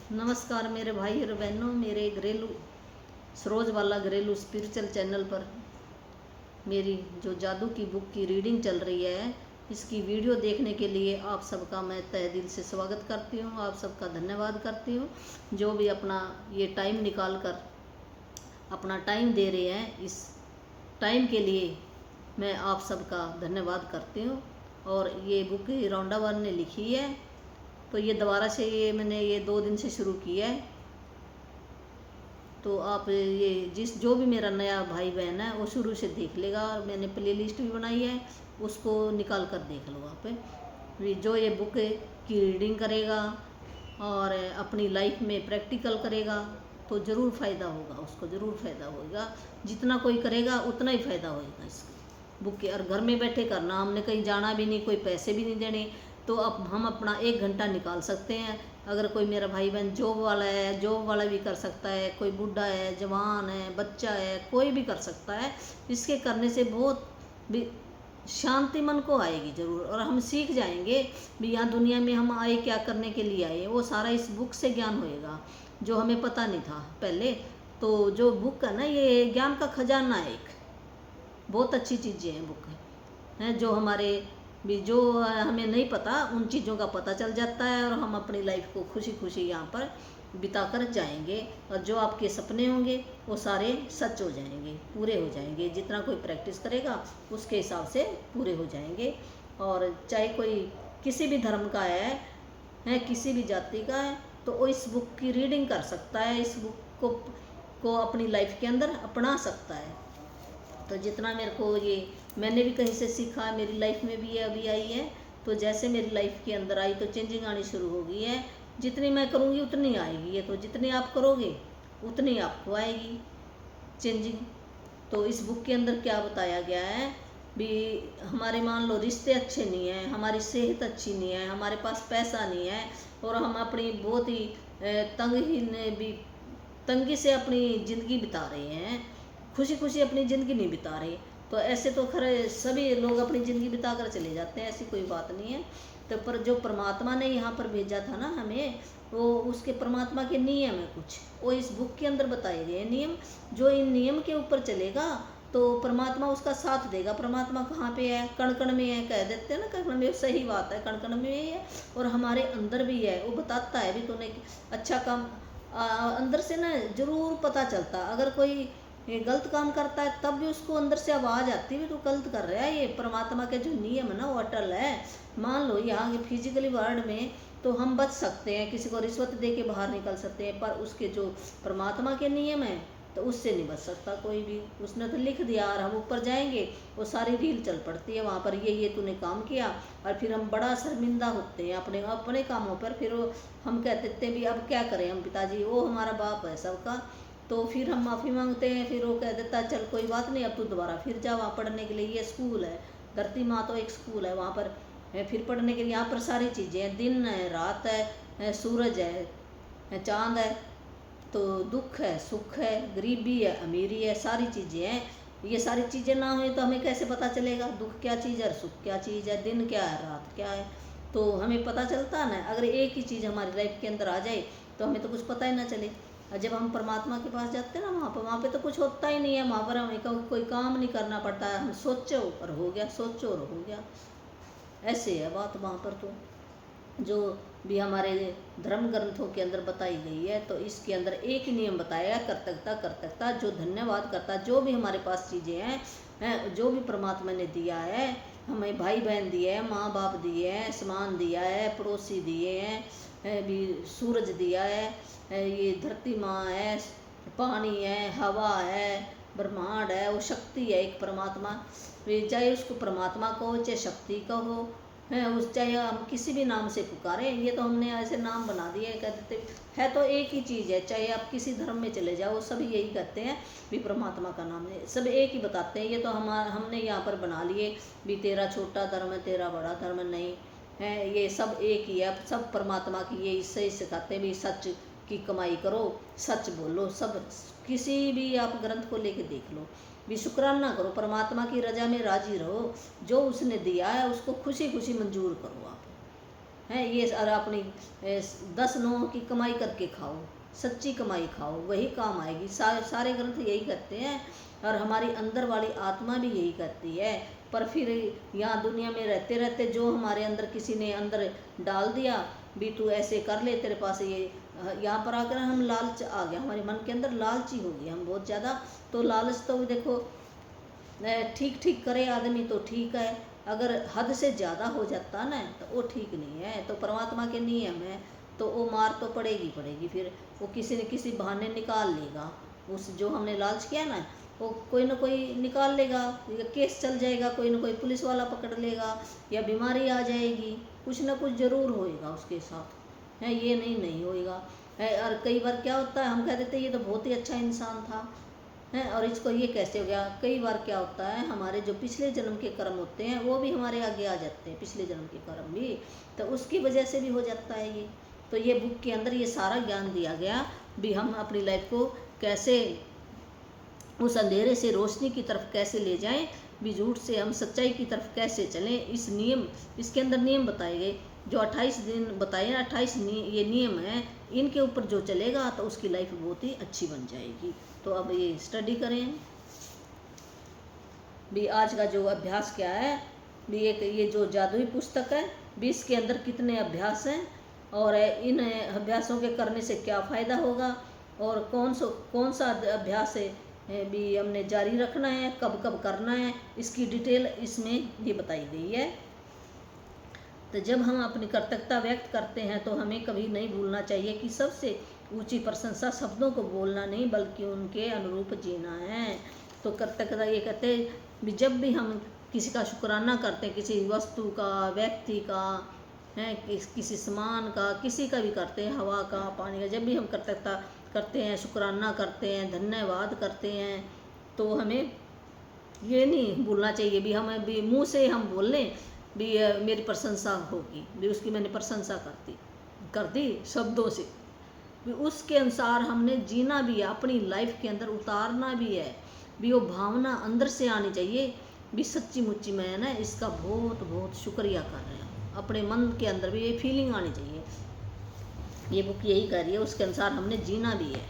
नमस्कार मेरे भाई और बहनों, मेरे घरेलू सरोज वाला घरेलू स्पिरिचुअल चैनल पर मेरी जो जादू की बुक की रीडिंग चल रही है, इसकी वीडियो देखने के लिए आप सबका मैं तहे दिल से स्वागत करती हूँ। आप सबका धन्यवाद करती हूँ जो भी अपना ये टाइम निकाल कर अपना टाइम दे रहे हैं। इस टाइम के लिए मैं आप सबका धन्यवाद करती हूँ। और ये बुक रौंडावन ने लिखी है, तो ये दोबारा से मैंने ये 2 दिन से शुरू की है। तो आप ये जो भी मेरा नया भाई बहन है वो शुरू से देख लेगा। और मैंने प्ले लिस्ट भी बनाई है, उसको निकाल कर देख लो। आप जो ये बुक की रीडिंग करेगा और अपनी लाइफ में प्रैक्टिकल करेगा तो ज़रूर फ़ायदा होगा, उसको ज़रूर फ़ायदा होगा। जितना कोई करेगा उतना ही फ़ायदा होगा इसका बुक के। और घर में बैठे करना, हमने कहीं जाना भी नहीं, कोई पैसे भी नहीं देने, तो अब हम अपना 1 घंटा निकाल सकते हैं। अगर कोई मेरा भाई बहन जॉब वाला है, जॉब वाला भी कर सकता है, कोई बूढ़ा है, जवान है, बच्चा है, कोई भी कर सकता है। इसके करने से बहुत भी शांति मन को आएगी ज़रूर, और हम सीख जाएंगे भी यहाँ दुनिया में हम आए क्या करने के लिए आए। वो सारा इस बुक से ज्ञान होएगा जो हमें पता नहीं था पहले। तो जो बुक है ना, ये ज्ञान का खजाना है, एक बहुत अच्छी चीज़ें हैं बुक है, जो हमारे भी जो हमें नहीं पता उन चीज़ों का पता चल जाता है, और हम अपनी लाइफ को खुशी खुशी यहाँ पर बिता कर जाएंगे। और जो आपके सपने होंगे वो सारे सच हो जाएंगे, पूरे हो जाएंगे। जितना कोई प्रैक्टिस करेगा उसके हिसाब से पूरे हो जाएंगे। और चाहे कोई किसी भी धर्म का है किसी भी जाति का है, तो वो इस बुक की रीडिंग कर सकता है, इस बुक को अपनी लाइफ के अंदर अपना सकता है। तो जितना मेरे को ये मैंने भी कहीं से सीखा, मेरी लाइफ में भी ये अभी आई है। तो जैसे मेरी लाइफ के अंदर आई तो चेंजिंग आनी शुरू हो गई है। जितनी मैं करूँगी उतनी आएगी ये, तो जितनी आप करोगे उतनी आपको आएगी चेंजिंग। तो इस बुक के अंदर क्या बताया गया है भी, हमारे मान लो रिश्ते अच्छे नहीं हैं, हमारी सेहत अच्छी नहीं है, हमारे पास पैसा नहीं है, और हम अपनी बहुत ही तंगहीन भी तंगी से अपनी ज़िंदगी बिता रहे हैं, खुशी खुशी अपनी ज़िंदगी नहीं बिता रहे। तो ऐसे तो खरे सभी लोग अपनी ज़िंदगी बिता कर चले जाते हैं, ऐसी कोई बात नहीं है। तो पर जो परमात्मा ने यहाँ पर भेजा था ना हमें, वो उसके परमात्मा के नियम है कुछ, वो इस बुक के अंदर बताए गए नियम। जो इन नियम के ऊपर चलेगा तो परमात्मा उसका साथ देगा। परमात्मा कहाँ पे है? कण कण में है, कह देते हैं ना, कण में। सही बात है, कण कण में ही है, और हमारे अंदर भी है। वो बताता है भी तूने अच्छा काम अंदर से ना जरूर पता चलता। अगर कोई गलत काम करता है तब भी उसको अंदर से आवाज़ आती है तो गलत कर रहा है। ये परमात्मा के जो नियम है ना वो अटल है। मान लो यहाँ फिजिकली वर्ल्ड में तो हम बच सकते हैं, किसी को रिश्वत दे के बाहर निकल सकते हैं, पर उसके जो परमात्मा के नियम हैं तो उससे नहीं बच सकता कोई भी। उसने तो लिख दिया और हम ऊपर जाएंगे, वो सारी रील चल पड़ती है वहाँ पर, ये तूने काम किया, और फिर हम बड़ा शर्मिंदा होते हैं अपने अपने कामों पर। फिर वो हम कह देते हैं भी अब क्या करें हम पिताजी, वो हमारा बाप है सबका। तो फिर हम माफ़ी मांगते हैं, फिर वो कह देता है चल कोई बात नहीं, अब तू दोबारा फिर जा वहाँ पढ़ने के लिए, ये स्कूल है, धरती माँ तो एक स्कूल है, वहाँ पर फिर पढ़ने के लिए। यहाँ पर सारी चीज़ें हैं, दिन है, रात है, सूरज है, चाँद है, तो दुख है, सुख है, गरीबी है, अमीरी है, सारी चीज़ें हैं। ये सारी चीज़ें ना हुई तो हमें कैसे पता चलेगा दुख क्या चीज़ है और सुख क्या चीज़ है, दिन क्या है, रात क्या है। तो हमें पता चलता है ना। अगर एक ही चीज़ हमारी लाइफ के अंदर आ जाए तो हमें तो कुछ पता ही ना चले। और जब हम परमात्मा के पास जाते हैं ना, वहाँ पे तो कुछ होता ही नहीं है। वहाँ पर हमें कोई काम नहीं करना पड़ता है, हम सोचो और हो गया, सोचो और हो गया। ऐसे है बात वहाँ पर। तो जो भी हमारे धर्म ग्रंथों के अंदर बताई गई है, तो इसके अंदर एक ही नियम बताया, कर्तव्यता कर्तव्यता। जो धन्यवाद करता, जो भी हमारे पास चीज़ें हैं, जो भी परमात्मा ने दिया है, हमें भाई बहन दिए हैं, माँ बाप दिए हैं, सामान दिया है, पड़ोसी दिए हैं, भी सूरज दिया है, ये धरती माँ है, पानी है, हवा है, ब्रह्मांड है, वो शक्ति है एक परमात्मा। चाहे उसको परमात्मा कहो चाहे शक्ति कहो, है उस, चाहे हम किसी भी नाम से पुकारें। ये तो हमने ऐसे नाम बना दिए, कह देते है तो एक ही चीज़ है। चाहे आप किसी धर्म में चले जाओ सभी यही कहते हैं भी परमात्मा का नाम है, सब एक ही बताते हैं। ये तो हमने यहाँ पर बना लिए भी तेरा छोटा धर्म है, तेरा बड़ा धर्म नहीं है, ये सब एक ही है, सब परमात्मा की ये इससे सिखाते हैं भी सच की कमाई करो, सच बोलो। सब किसी भी आप ग्रंथ को लेके देख लो भी, शुक्राना करो, परमात्मा की रजा में राजी रहो, जो उसने दिया है उसको खुशी खुशी मंजूर करो आप। है ये। और अपनी 10 नौ की कमाई करके खाओ, सच्ची कमाई खाओ, वही काम आएगी। सारे ग्रंथ यही कहते हैं और हमारी अंदर वाली आत्मा भी यही कहती है। पर फिर यहाँ दुनिया में रहते रहते जो हमारे अंदर किसी ने अंदर डाल दिया भी, तू ऐसे कर ले, तेरे पास ये, यहाँ पर आकर हम लालच आ गया, हमारे मन के अंदर लालची हो गया हम बहुत ज़्यादा। तो लालच तो देखो ठीक ठीक करे आदमी तो ठीक है, अगर हद से ज़्यादा हो जाता ना तो वो ठीक नहीं है। तो परमात्मा के नियम है, तो वो मार तो पड़ेगी पड़ेगी, फिर वो किसी न किसी बहाने निकाल लेगा। उस जो हमने लालच किया ना, वो कोई ना कोई निकाल लेगा, या केस चल जाएगा, कोई ना कोई पुलिस वाला पकड़ लेगा, या बीमारी आ जाएगी, कुछ ना कुछ ज़रूर होएगा उसके साथ, है ये नहीं होएगा है। और कई बार क्या होता है, हम कह देते ये तो बहुत ही अच्छा इंसान था है, और इसको ये कैसे हो गया। कई बार क्या होता है, हमारे जो पिछले जन्म के कर्म होते हैं वो भी हमारे आगे आ जाते हैं, पिछले जन्म के कर्म भी, तो उसकी वजह से भी हो जाता है ये। तो ये बुक के अंदर ये सारा ज्ञान दिया गया भी हम अपनी लाइफ को कैसे उस अंधेरे से रोशनी की तरफ कैसे ले जाएं, भी झूठ से हम सच्चाई की तरफ कैसे चलें। इस नियम, इसके अंदर नियम बताए गए, जो 28 दिन बताए ना, 28 ये नियम हैं, इनके ऊपर जो चलेगा तो उसकी लाइफ बहुत ही अच्छी बन जाएगी। तो अब ये स्टडी करें भी। आज का जो अभ्यास क्या है भी, एक ये जो जादुई पुस्तक है भी, इसके अंदर कितने अभ्यास हैं और इन अभ्यासों के करने से क्या फ़ायदा होगा, और कौन सा अभ्यास है भी हमने जारी रखना है, कब कब करना है, इसकी डिटेल इसमें ये बताई गई है। तो जब हम अपनी कृतज्ञता व्यक्त करते हैं तो हमें कभी नहीं भूलना चाहिए कि सबसे ऊंची प्रशंसा शब्दों को बोलना नहीं बल्कि उनके अनुरूप जीना है। तो कृतज्ञता ये कहते हैं भी, जब भी हम किसी का शुक्राना करते हैं, किसी वस्तु का, व्यक्ति का है, किसी सामान का, किसी का भी करते हैं, हवा का, पानी का, जब भी हम कृतज्ञता करते हैं, शुक्राना करते हैं, धन्यवाद करते हैं, तो हमें ये नहीं भूलना चाहिए भी हम भी मुँह से हम बोल लें भी मेरी प्रशंसा होगी भी, उसकी मैंने प्रशंसा कर दी शब्दों से भी, उसके अनुसार हमने जीना भी है, अपनी लाइफ के अंदर उतारना भी है भी। वो भावना अंदर से आनी चाहिए भी, सच्ची मुच्ची मैं ना इसका बहुत बहुत शुक्रिया कर रहा हूँ, अपने मन के अंदर भी ये फीलिंग आनी चाहिए। ये बुक यही कह रही है, उसके अनुसार हमने जीना भी है।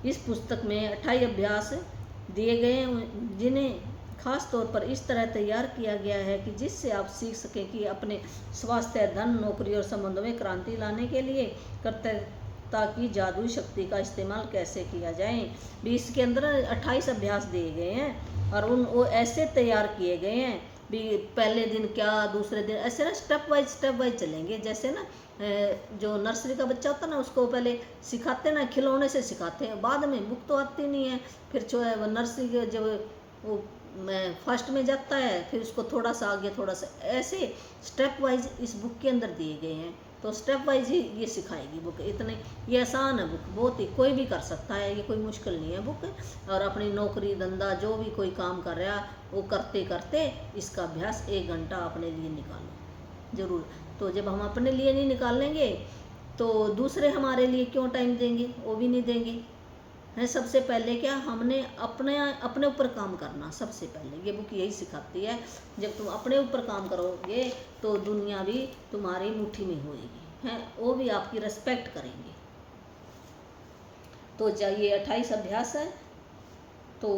इस पुस्तक में 28 अभ्यास दिए गए हैं, जिन्हें खास तौर पर इस तरह तैयार किया गया है कि जिससे आप सीख सकें कि अपने स्वास्थ्य, धन, नौकरी और संबंधों में क्रांति लाने के लिए कर्तव्यता की जादुई शक्ति का इस्तेमाल कैसे किया जाए भी। इसके अंदर 28 अभ्यास दिए गए हैं और वो ऐसे तैयार किए गए हैं भी, पहले दिन क्या, दूसरे दिन, ऐसे ना स्टेप वाइज चलेंगे। जैसे ना जो नर्सरी का बच्चा होता है ना, उसको पहले सिखाते ना, खिलौने से सिखाते हैं, बाद में बुक तो आती नहीं है, फिर जो है नर्सरी के जब वो फर्स्ट में जाता है, फिर उसको थोड़ा सा आगे, थोड़ा सा, ऐसे स्टेप वाइज इस बुक के अंदर दिए गए हैं। तो स्टेप वाइज ही ये सिखाएगी बुक। इतने ये आसान है बुक, बहुत ही कोई भी कर सकता है, ये कोई मुश्किल नहीं है बुक। और अपनी नौकरी धंधा जो भी कोई काम कर रहा है वो करते करते इसका अभ्यास 1 घंटा अपने लिए निकालो ज़रूर। तो जब हम अपने लिए नहीं निकालेंगे तो दूसरे हमारे लिए क्यों टाइम देंगे, वो भी नहीं देंगे है। सबसे पहले क्या, हमने अपने ऊपर काम करना सबसे पहले, ये बुक यही सिखाती है। जब तुम अपने ऊपर काम करोगे तो दुनिया भी तुम्हारी मुट्ठी में होएगी है, वो भी आपकी रिस्पेक्ट करेंगे। तो ये 28 अभ्यास है। तो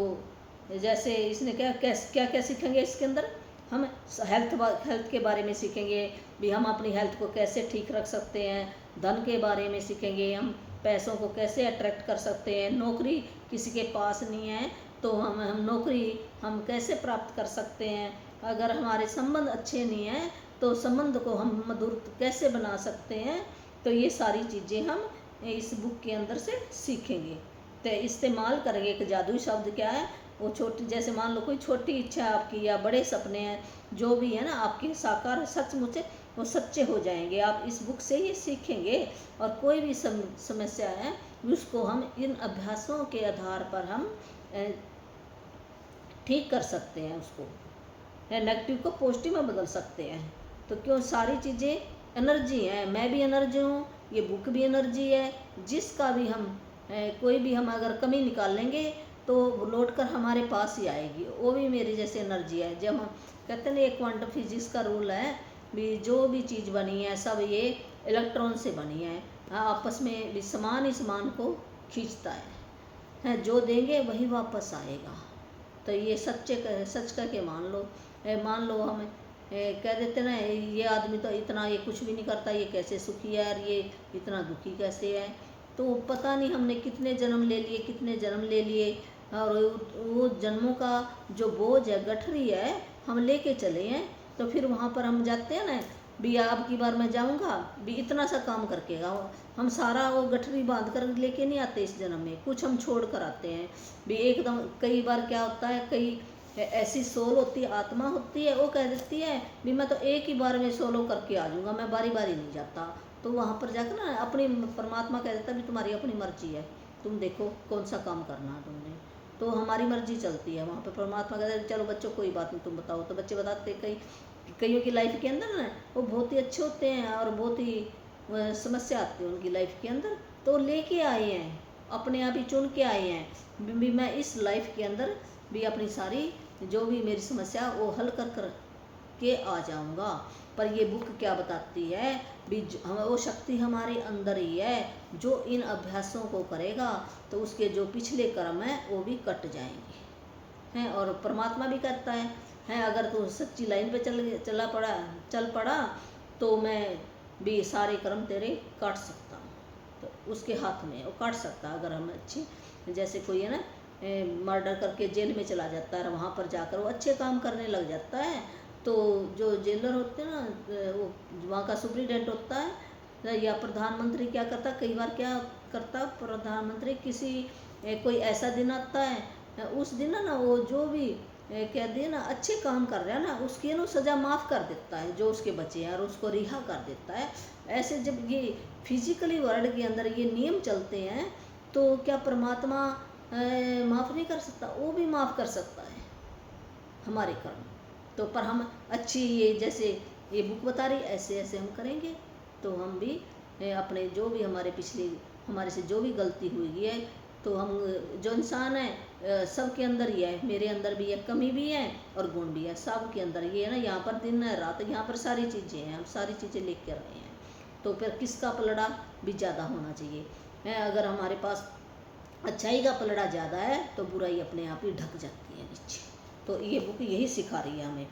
जैसे इसने क्या सीखेंगे इसके अंदर, हम हेल्थ के बारे में सीखेंगे भी, हम अपनी हेल्थ को कैसे ठीक रख सकते हैं। धन के बारे में सीखेंगे, हम पैसों को कैसे अट्रैक्ट कर सकते हैं। नौकरी किसी के पास नहीं है तो हम नौकरी हम कैसे प्राप्त कर सकते हैं। अगर हमारे संबंध अच्छे नहीं हैं तो संबंध को हम मधुर कैसे बना सकते हैं। तो ये सारी चीज़ें हम इस बुक के अंदर से सीखेंगे, तो इस्तेमाल करेंगे। एक जादुई शब्द क्या है, वो छोटी, जैसे मान लो कोई छोटी इच्छा है आपकी या बड़े सपने हैं, जो भी है ना आपके साकार सचमुच वो सच्चे हो जाएंगे। आप इस बुक से ये सीखेंगे और कोई भी समस्या है उसको हम इन अभ्यासों के आधार पर हम ठीक कर सकते हैं, उसको नेगेटिव को पॉजिटिव में बदल सकते हैं। तो क्यों, सारी चीज़ें एनर्जी हैं, मैं भी एनर्जी हूँ, ये बुक भी एनर्जी है। जिसका भी हम कोई भी हम अगर कमी निकाल लेंगे तो लौट कर हमारे पास ही आएगी, वो भी मेरी जैसे एनर्जी है। जब हम कहते हैं ना, एक क्वांटम फिजिक्स का रूल है भी जो भी चीज़ बनी है सब ये इलेक्ट्रॉन से बनी है। आपस में भी समान ही समान को खींचता है, जो देंगे वही वापस आएगा। तो ये सच करके मान लो। मान लो हम कह देते ना ये आदमी तो इतना ये कुछ भी नहीं करता, ये कैसे सुखी है और ये इतना दुखी कैसे है। तो पता नहीं हमने कितने जन्म ले लिए, कितने जन्म ले लिए, और वो जन्मों का जो बोझ है, गठरी है, हम लेके चले हैं। तो फिर वहाँ पर हम जाते हैं ना भी अब की बार मैं जाऊँगा भी इतना सा काम करके हम सारा वो गठरी बांध कर लेके नहीं आते इस जन्म में, कुछ हम छोड़ कर आते हैं भी एकदम। कई बार क्या होता है, कई ऐसी सोल होती है, आत्मा होती है, वो कह देती है भी मैं तो एक ही बार में सोलो करके आ जाऊँगा, मैं बारी बारी नहीं जाता। तो वहाँ पर जाकर ना अपनी परमात्मा कह देता है भी तुम्हारी अपनी मर्जी है, तुम देखो कौन सा काम करना है तुमने। तो हमारी मर्जी चलती है वहाँ पर। परमात्मा कहता है चलो बच्चों कोई बात नहीं, तुम बताओ। तो बच्चे बताते कईयों की लाइफ के अंदर ना वो बहुत ही अच्छे होते हैं और बहुत ही समस्या आती है उनकी लाइफ के अंदर, तो लेके आए हैं, अपने आप ही चुन के आए हैं भी मैं इस लाइफ के अंदर भी अपनी सारी जो भी मेरी समस्या वो हल कर के आ जाऊंगा। पर ये बुक क्या बताती है भी वो शक्ति हमारे अंदर ही है, जो इन अभ्यासों को करेगा तो उसके जो पिछले कर्म हैं वो भी कट जाएंगे हैं। और परमात्मा भी कहता है अगर तू सच्ची लाइन पे चल पड़ा तो मैं भी सारे कर्म तेरे काट सकता हूँ। तो उसके हाथ में वो काट सकता है। अगर हम अच्छी, जैसे कोई है ना मर्डर करके जेल में चला जाता है, वहाँ पर जाकर वो अच्छे काम करने लग जाता है, तो जो जेलर होते हैं ना वो वहाँ का सुप्रीडेंट होता है या प्रधानमंत्री क्या करता, कई बार क्या करता प्रधानमंत्री, किसी कोई ऐसा दिन आता है उस दिन ना वो जो भी कह दिए ना अच्छे काम कर रहा है ना उसकी ना सज़ा माफ़ कर देता है जो उसके बच्चे हैं, और उसको रिहा कर देता है। ऐसे जब ये फिजिकली वर्ल्ड के अंदर ये नियम चलते हैं तो क्या परमात्मा माफ़ नहीं कर सकता? वो भी माफ़ कर सकता है हमारे कर्म। तो पर हम अच्छी ये जैसे ये बुक बता रही ऐसे ऐसे हम करेंगे तो हम भी अपने जो भी हमारे पिछले हमारे से जो भी गलती हुई है, तो हम जो इंसान है सब के अंदर ही है, मेरे अंदर भी है, कमी भी है और गुण भी है, सब के अंदर ये है ना। यहाँ पर दिन है रात, यहाँ पर सारी चीज़ें हैं, हम सारी चीज़ें लेकर कर रहे हैं। तो फिर किसका पलड़ा भी ज़्यादा होना चाहिए है? अगर हमारे पास अच्छाई का पलड़ा ज़्यादा है तो बुराई अपने आप ही ढक जाती है नीचे। तो ये बुक यही सिखा रही है हमें।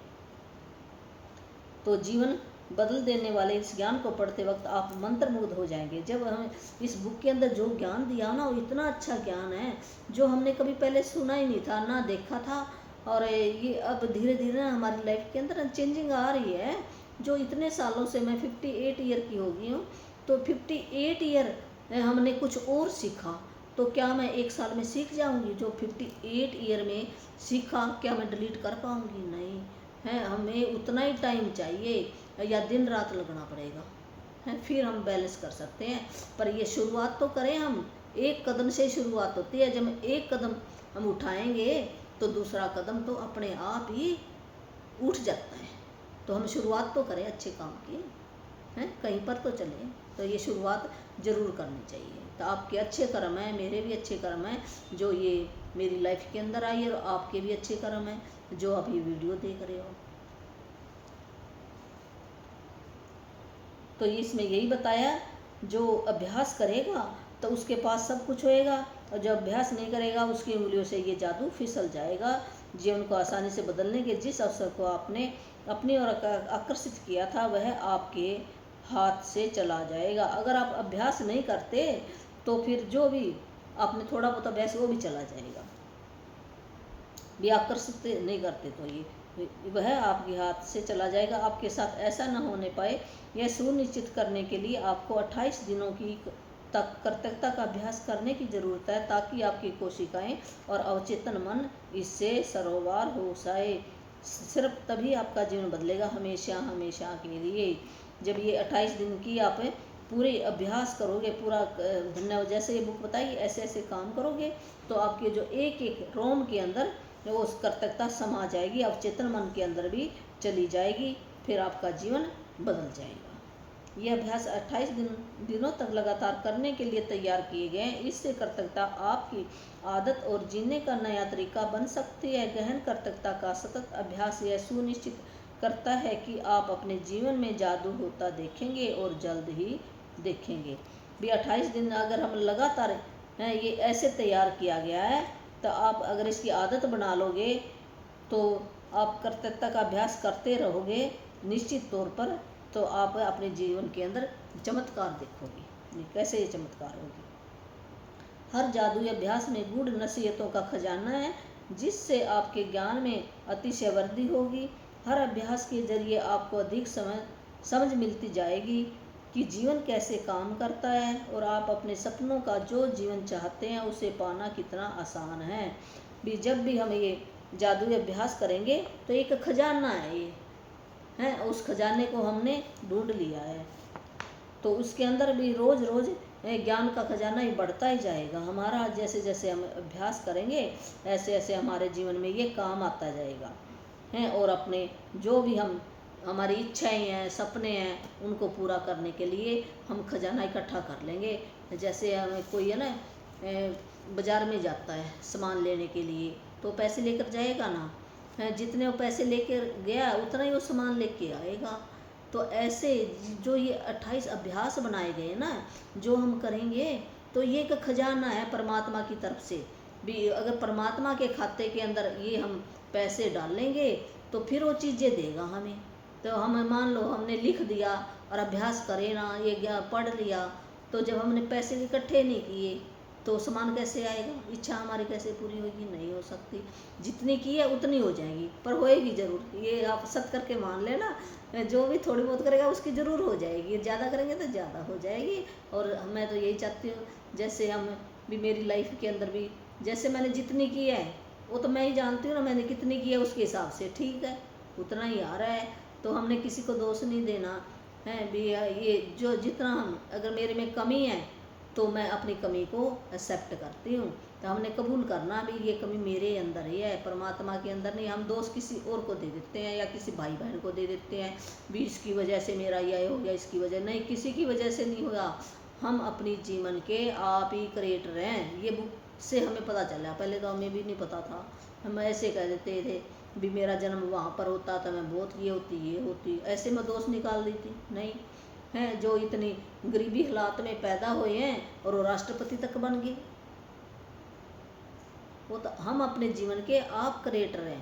तो जीवन बदल देने वाले इस ज्ञान को पढ़ते वक्त आप मंत्रमुग्ध हो जाएंगे। जब हमें इस बुक के अंदर जो ज्ञान दिया ना वो इतना अच्छा ज्ञान है जो हमने कभी पहले सुना ही नहीं था ना देखा था। और ये अब धीरे धीरे ना हमारी लाइफ के अंदर चेंजिंग आ रही है। जो इतने सालों से मैं 58 ईयर की हो गई हूँ, तो 58 ईयर हमने कुछ और सीखा। तो क्या मैं एक साल में सीख जाऊंगी? जो 58 ईयर में सीखा क्या मैं डिलीट कर पाऊंगी? नहीं है, हमें उतना ही टाइम चाहिए या दिन रात लगना पड़ेगा है, फिर हम बैलेंस कर सकते हैं। पर ये शुरुआत तो करें हम, एक कदम से शुरुआत होती है। जब एक कदम हम उठाएंगे तो दूसरा कदम तो अपने आप ही उठ जाता है। तो हम शुरुआत तो करें अच्छे काम की हैं, कहीं पर तो चले। तो ये शुरुआत ज़रूर करनी चाहिए। तो आपके अच्छे कर्म हैं, मेरे भी अच्छे कर्म हैं जो ये मेरी लाइफ के अंदर आई है, और आपके भी अच्छे कर्म हैं जो आप ये वीडियो देख रहे हो। तो इसमें यही बताया जो अभ्यास करेगा तो उसके पास सब कुछ होएगा, और जो अभ्यास नहीं करेगा उसकी उंगलियों से ये जादू फिसल जाएगा। जीवन को आसानी से बदलने के जिस अवसर को आपने अपनी ओर आकर्षित किया था वह आपके हाथ से चला जाएगा। अगर आप अभ्यास नहीं करते तो फिर जो भी आपने थोड़ा बहुत अभ्यास वो भी चला जाएगा। भी आकर्षित नहीं करते तो ये वह आपके हाथ से चला जाएगा। आपके साथ ऐसा न होने पाए यह सुनिश्चित करने के लिए आपको 28 दिनों की तक कर्तव्यता का अभ्यास करने की ज़रूरत है, ताकि आपकी कोशिकाएं और अवचेतन मन इससे सरोवर हो जाए। सिर्फ तभी आपका जीवन बदलेगा हमेशा हमेशा के लिए। जब ये 28 दिन की आप पूरे अभ्यास करोगे, पूरा धन्यवाद जैसे ये बुक बताई ऐसे ऐसे काम करोगे तो आपके जो एक एक रोम के अंदर वो उस कर्तव्यता समा जाएगी, अवचेतन मन के अंदर भी चली जाएगी, फिर आपका जीवन बदल जाएगा। ये अभ्यास 28 दिनों तक लगातार करने के लिए तैयार किए गए हैं। इससे कर्तव्यता आपकी आदत और जीने का नया तरीका बन सकती है। गहन कर्तव्यता का सतत अभ्यास यह सुनिश्चित करता है कि आप अपने जीवन में जादू होता देखेंगे और जल्द ही देखेंगे। भी 28 दिन अगर हम लगातार हैं, ये ऐसे तैयार किया गया है, तो आप अगर इसकी आदत बना लोगे तो आप कर्तव्यता का अभ्यास करते रहोगे निश्चित तौर पर, तो आप अपने जीवन के अंदर चमत्कार देखोगे। ये कैसे ये चमत्कार होगी? हर जादुई अभ्यास में गूढ़ नसीहतों का खजाना है, जिससे आपके ज्ञान में अतिशय वृद्धि होगी। हर अभ्यास के जरिए आपको अधिक समझ मिलती जाएगी कि जीवन कैसे काम करता है, और आप अपने सपनों का जो जीवन चाहते हैं उसे पाना कितना आसान है। भी जब भी हम ये जादुई अभ्यास करेंगे तो एक खजाना है ये, है, उस खजाने को हमने ढूंढ लिया है, तो उसके अंदर भी रोज रोज ज्ञान का खजाना ही बढ़ता ही जाएगा हमारा। जैसे जैसे हम अभ्यास करेंगे ऐसे ऐसे हमारे जीवन में ये काम आता जाएगा, हैं, और अपने जो भी हमारी इच्छाएं हैं, सपने हैं, उनको पूरा करने के लिए हम खजाना इकट्ठा कर लेंगे। जैसे हमें कोई है ना बाज़ार में जाता है सामान लेने के लिए, तो पैसे लेकर जाएगा ना, जितने वो पैसे लेकर गया उतना ही वो सामान लेके आएगा। तो ऐसे जो ये 28 अभ्यास बनाए गए ना, जो हम करेंगे तो ये एक खजाना है परमात्मा की तरफ से भी। अगर परमात्मा के खाते के अंदर ये हम पैसे डालेंगे तो फिर वो चीज़ें देगा हमें। तो हम मान लो हमने लिख दिया और अभ्यास करे ना, ये पढ़ लिया, तो जब हमने पैसे इकट्ठे नहीं किए तो सामान कैसे आएगा? इच्छा हमारी कैसे पूरी होगी? नहीं हो सकती। जितनी की है उतनी हो जाएगी, पर होएगी ज़रूर, ये आप सत करके मान लेना। जो भी थोड़ी बहुत करेगा उसकी ज़रूर हो जाएगी, ज़्यादा करेंगे तो ज़्यादा हो जाएगी। और मैं तो यही चाहती हूँ, जैसे हम भी मेरी लाइफ के अंदर भी जैसे मैंने जितनी की है वो तो मैं ही जानती हूँ ना, मैंने कितनी की है उसके हिसाब से ठीक है, उतना ही आ रहा है। तो हमने किसी को दोष नहीं देना है भी। ये जो जितना हम अगर मेरे में कमी है तो मैं अपनी कमी को एक्सेप्ट करती हूँ, तो हमने कबूल करना भी ये कमी मेरे अंदर ही है, परमात्मा के अंदर नहीं। हम दोष किसी और को दे देते हैं या किसी भाई बहन को दे देते हैं भी इसकी वजह से मेरा यह हो गया, इसकी वजह नहीं, किसी की वजह से नहीं हुआ। हम अपनी जीवन के आप ही क्रिएटर हैं, ये बुक से हमें पता चला। पहले तो हमें भी नहीं पता था, हम ऐसे कह देते थे भी मेरा जन्म वहाँ पर होता था, मैं बहुत ये होती ऐसे मैं दोष निकाल देती। नहीं हैं, जो इतनी गरीबी हालात में पैदा हुए हैं और वो राष्ट्रपति तक बन गए, वो तो हम अपने जीवन के आप क्रिएटर हैं।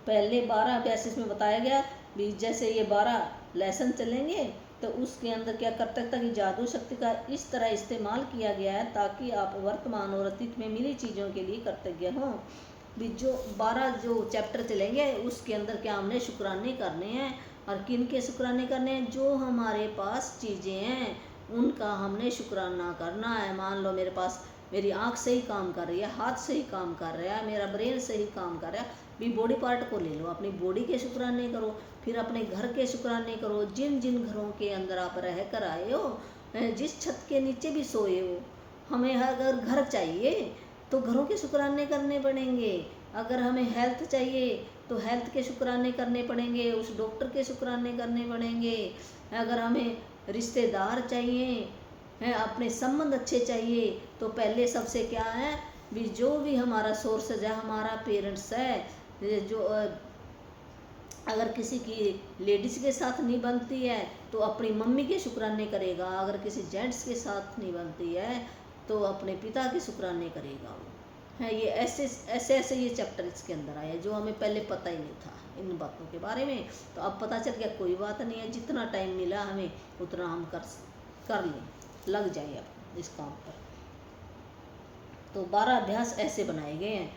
पहले 12 अभ्यास इसमें बताया गया भी, जैसे ये 12 लेसन चलेंगे तो उसके अंदर क्या कर्तव्यता की जादू शक्ति का इस तरह इस्तेमाल किया गया है ताकि आप वर्तमान और अतीत में मिली चीज़ों के लिए कृतज्ञ हों। भी जो 12 जो चैप्टर चलेंगे उसके अंदर क्या हमने शुक्राने करने हैं, और किन के शुक्राने करने हैं? जो हमारे पास चीज़ें हैं उनका हमने शुक्राना करना है। मान लो मेरे पास मेरी आँख सही काम कर रही है, हाथ सही काम कर रहा है, मेरा ब्रेन सही काम कर रहा है, भी बॉडी पार्ट को ले लो, अपनी बॉडी के शुक्राने करो, फिर अपने घर के शुक्राने करो। जिन जिन घरों के अंदर आप रह कर आए हो, जिस छत के नीचे भी सोए हो, हमें अगर घर चाहिए तो घरों के शुक्राने करने पड़ेंगे। अगर हमें हेल्थ चाहिए तो हेल्थ के शुक्राने करने पड़ेंगे, उस डॉक्टर के शुक्राने करने पड़ेंगे। अगर हमें रिश्तेदार चाहिए हैं, अपने संबंध अच्छे चाहिए, तो पहले सबसे क्या है भी जो भी हमारा सोर्स है, हमारा पेरेंट्स है, जो अगर किसी की लेडीज़ के साथ नहीं बनती है तो अपनी मम्मी के शुक्राने करेगा, अगर किसी जेंट्स के साथ नहीं बनती है तो अपने पिता के शुक्राने करेगा वो, है। ये ऐसे ऐसे ऐसे ये चैप्टर इसके अंदर आया जो हमें पहले पता ही नहीं था इन बातों के बारे में, तो अब पता चल गया। कोई बात नहीं है, जितना टाइम मिला हमें उतना हम कर लें, लग जाए अब इस काम पर। तो 12 अभ्यास ऐसे बनाए गए हैं,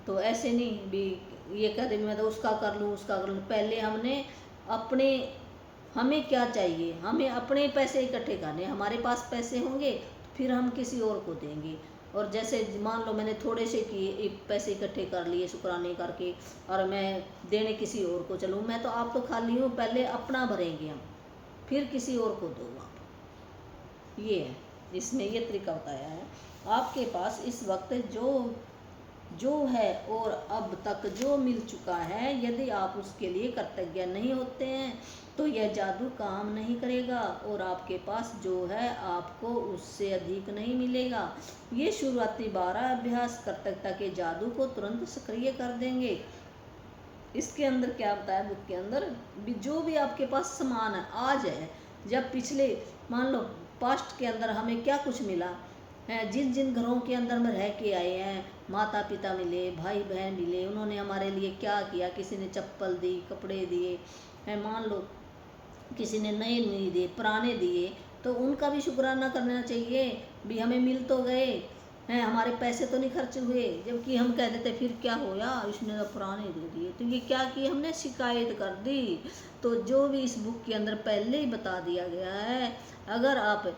तो ऐसे नहीं भी ये कहते मैं तो उसका कर लूँ उसका कर लूँ। पहले हमने अपने हमें क्या चाहिए, हमें अपने पैसे इकट्ठे करने, हमारे पास पैसे होंगे फिर हम किसी और को देंगे। और जैसे मान लो मैंने थोड़े से किए पैसे इकट्ठे कर लिए शुक्राने करके, और मैं देने किसी और को चलूँ, मैं तो आप तो खाली हूँ, पहले अपना भरेंगे हम, फिर किसी और को दो आप। ये है इसमें ये तरीका बताया है। आपके पास इस वक्त जो जो है और अब तक जो मिल चुका है, यदि आप उसके लिए कृतज्ञ नहीं होते हैं तो यह जादू काम नहीं करेगा और आपके पास जो है आपको उससे अधिक नहीं मिलेगा। ये शुरुआती 12 अभ्यास कृतज्ञता के जादू को तुरंत सक्रिय कर देंगे। इसके अंदर क्या बताया बुक के अंदर भी, जो भी आपके पास सामान है आज है, जब पिछले मान लो पास्ट के अंदर हमें क्या कुछ मिला है, जिन जिन घरों के अंदर में रह के आए हैं, माता पिता मिले, भाई बहन मिले, उन्होंने हमारे लिए क्या किया, किसी ने चप्पल दी, कपड़े दिए हैं, मान लो किसी ने नए नहीं दिए, पुराने दिए, तो उनका भी शुक्राना करना चाहिए भी हमें मिल तो गए हैं, हमारे पैसे तो नहीं खर्च हुए। जबकि हम कह देते फिर क्या होया, इसने तो पुराने दे दिए, तो ये क्या की हमने शिकायत कर दी। तो जो भी इस बुक के अंदर पहले ही बता दिया गया है, अगर आप